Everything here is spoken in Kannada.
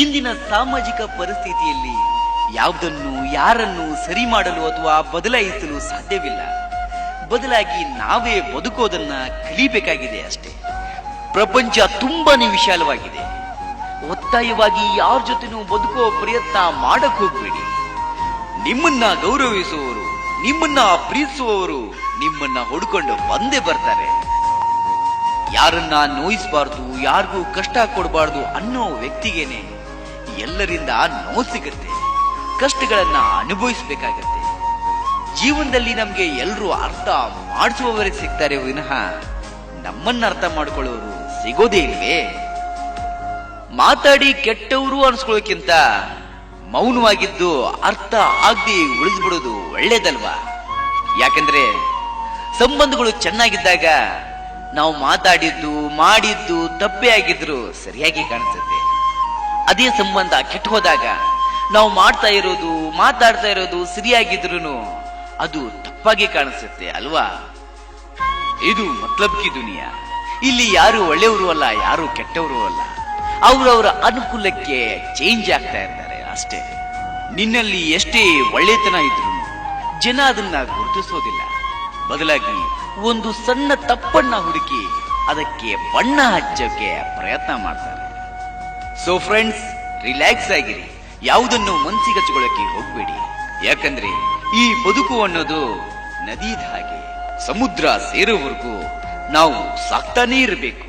ಇಂದಿನ ಸಾಮಾಜಿಕ ಪರಿಸ್ಥಿತಿಯಲ್ಲಿ ಯಾವುದನ್ನು ಯಾರನ್ನು ಸರಿ ಮಾಡಲು ಅಥವಾ ಬದಲಾಯಿಸಲು ಸಾಧ್ಯವಿಲ್ಲ. ಬದಲಾಗಿ ನಾವೇ ಬದುಕೋದನ್ನ ಕಲಿಬೇಕಾಗಿದೆ ಅಷ್ಟೇ. ಪ್ರಪಂಚ ತುಂಬಾನೇ ವಿಶಾಲವಾಗಿದೆ. ಒತ್ತಾಯವಾಗಿ ಯಾರ ಜೊತೆನೂ ಬದುಕೋ ಪ್ರಯತ್ನ ಮಾಡಕ್ ಹೋಗ್ಬೇಡಿ. ನಿಮ್ಮನ್ನ ಗೌರವಿಸುವವರು, ನಿಮ್ಮನ್ನ ಪ್ರೀತಿಸುವವರು ನಿಮ್ಮನ್ನ ಹುಡ್ಕೊಂಡು ಬಂದೇ ಬರ್ತಾರೆ. ಯಾರನ್ನ ನೋಯಿಸಬಾರ್ದು, ಯಾರಿಗೂ ಕಷ್ಟ ಕೊಡಬಾರ್ದು ಅನ್ನೋ ವ್ಯಕ್ತಿಗೇನೆ ಎಲ್ಲರಿಂದ ನೋವು ಸಿಗುತ್ತೆ, ಕಷ್ಟಗಳನ್ನ ಅನುಭವಿಸಬೇಕಾಗತ್ತೆ. ಜೀವನದಲ್ಲಿ ನಮ್ಗೆ ಎಲ್ಲರೂ ಅರ್ಥ ಮಾಡಿಸುವವರಿಗೆ ಸಿಗ್ತಾರೆ ವಿನಃ ನಮ್ಮನ್ನ ಅರ್ಥ ಮಾಡ್ಕೊಳ್ಳೋರು ಸಿಗೋದೇ ಇಲ್ವೇ? ಮಾತಾಡಿ ಕೆಟ್ಟವರು ಅನ್ಸ್ಕೊಳ್ಳೋಕ್ಕಿಂತ ಮೌನವಾಗಿದ್ದು ಅರ್ಥ ಆಗದೆ ಉಳಿದ್ಬಿಡೋದು ಒಳ್ಳೇದಲ್ವಾ? ಯಾಕಂದ್ರೆ ಸಂಬಂಧಗಳು ಚೆನ್ನಾಗಿದ್ದಾಗ ನಾವು ಮಾತಾಡಿದ್ದು ಮಾಡಿದ್ದು ತಪ್ಪೇ ಆಗಿದ್ರು ಸರಿಯಾಗಿ ಕಾಣಿಸುತ್ತೆ. ಅದೇ ಸಂಬಂಧ ಕೆಟ್ಟು ಹೋದಾಗ ನಾವು ಮಾತಾಡ್ತಾ ಇರೋದು ಸರಿಯಾಗಿದ್ರು ಅದು ತಪ್ಪಾಗಿ ಕಾಣಿಸುತ್ತೆ ಅಲ್ವಾ? ಇದು ಮತ್ಲಬ್ ಕಿ ದುನಿಯಾ. ಇಲ್ಲಿ ಯಾರು ಒಳ್ಳೆಯವರು ಅಲ್ಲ, ಯಾರು ಕೆಟ್ಟವರು ಅಲ್ಲ. ಅವರವರ ಅನುಕೂಲಕ್ಕೆ ಚೇಂಜ್ ಆಗ್ತಾ ಇರ್ತಾರೆ ಅಷ್ಟೇ. ನಿನ್ನಲ್ಲಿ ಎಷ್ಟೇ ಒಳ್ಳೆತನ ಇದ್ರು ಜನ ಅದನ್ನ ಗುರುತಿಸೋದಿಲ್ಲ. ಬದಲಾಗಿ ಒಂದು ಸಣ್ಣ ತಪ್ಪನ್ನ ಹುಡುಕಿ ಅದಕ್ಕೆ ಬಣ್ಣ ಹಚ್ಚೋಕೆ ಪ್ರಯತ್ನ ಮಾಡ್ತಾರೆ. ಸೊ ಫ್ರೆಂಡ್ಸ್, ರಿಲ್ಯಾಕ್ಸ್ ಆಗಿರಿ, ಯಾವುದನ್ನು ಮನಸ್ಸಿಗೆ ಹಚ್ಕೊಳ್ಳೋಕೆ ಹೋಗ್ಬೇಡಿ. ಯಾಕಂದ್ರೆ ಈ ಬದುಕು ಅನ್ನೋದು ನದಿದ ಹಾಗೆ, ಸಮುದ್ರ ಸೇರೋವರೆಗೂ ನಾವು ಸಾಕ್ತಾನೇ ಇರಬೇಕು.